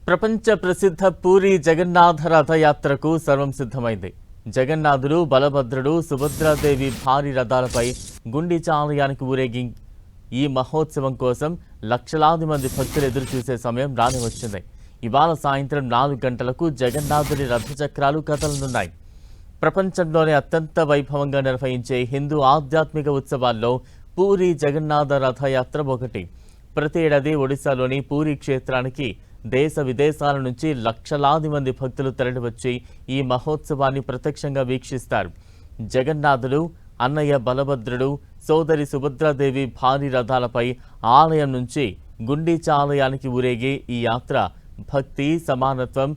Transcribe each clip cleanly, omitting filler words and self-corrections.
ప్రపంచ ప్రసిద్ధ పూరి జగన్నాథ రథయాత్రకు సర్వం సిద్ధమైంది. జగన్నాథుడు, బలభద్రుడు, సుభద్రాదేవి భారీ రథాలపై గుండీచా ఆలయానికి ఊరేగి ఈ మహోత్సవం కోసం లక్షలాది మంది భక్తులు ఎదురు చూసే సమయం రాని వచ్చింది. ఇవాళ సాయంత్రం 4 గంటలకు జగన్నాథుడి రథచక్రాలు కదలనున్నాయి. ప్రపంచంలోనే అత్యంత వైభవంగా నిర్వహించే హిందూ ఆధ్యాత్మిక ఉత్సవాల్లో పూరి జగన్నాథ రథయాత్ర ఒకటి. ప్రతి ఏడాది ఒడిశాలోని పూరి క్షేత్రానికి దేశ విదేశాల నుంచి లక్షలాది మంది భక్తులు తరలివచ్చి ఈ మహోత్సవాన్ని ప్రత్యక్షంగా వీక్షిస్తారు. జగన్నాథుడు, అన్నయ్య బలభద్రుడు, సోదరి సుభద్రాదేవి భారీ రథాలపై ఆలయం నుంచి గుండీచా ఆలయానికి ఊరేగే ఈ యాత్ర భక్తి, సమానత్వం,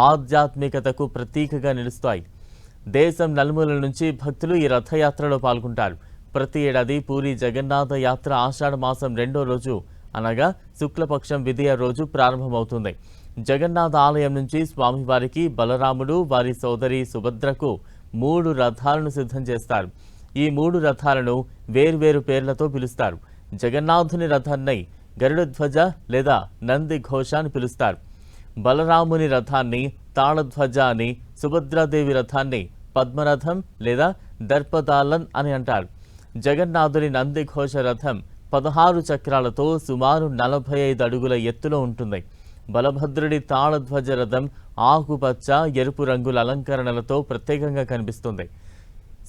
ఆధ్యాత్మికతకు ప్రతీకగా నిలుస్తాయి. దేశం నలుమూలల నుంచి భక్తులు ఈ రథయాత్రలో పాల్గొంటారు. ప్రతి ఏడాది పూరి జగన్నాథ యాత్ర ఆషాఢ మాసం 2వ రోజు అనగా శుక్లపక్షం విదియ రోజు ప్రారంభమవుతుంది. జగన్నాథ ఆలయం నుంచి స్వామివారికి బలరాముడు, వారి సోదరి సుభద్రకు 3 రథాలను సిద్ధం చేస్తారు. ఈ 3 రథాలను వేర్వేరు పేర్లతో పిలుస్తారు. జగన్నాథుని రథాన్ని గరుడధ్వజ లేదా నంది ఘోష అని పిలుస్తారు. బలరాముని రథాన్ని తాళధ్వజ అని, సుభద్రాదేవి రథాన్ని పద్మరథం లేదా దర్పదాలన్ అని అంటారు. జగన్నాథుని నంది ఘోష రథం 16 చక్రాలతో సుమారు 45 అడుగుల ఎత్తులో ఉంటుంది. బలభద్రుడి తాళధ్వజ రథం ఆకుపచ్చ, ఎరుపు రంగుల అలంకరణలతో ప్రత్యేకంగా కనిపిస్తుంది.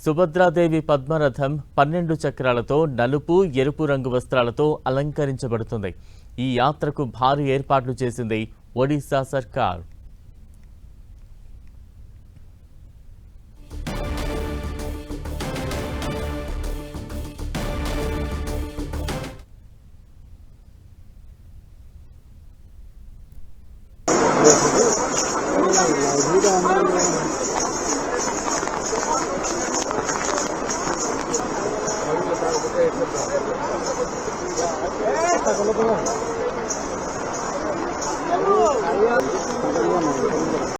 సుభద్రాదేవి పద్మరథం 12 చక్రాలతో నలుపు, ఎరుపు రంగు వస్త్రాలతో అలంకరించబడుతుంది. ఈ యాత్రకు భారీ ఏర్పాట్లు చేసింది ఒడిశా సర్కార్.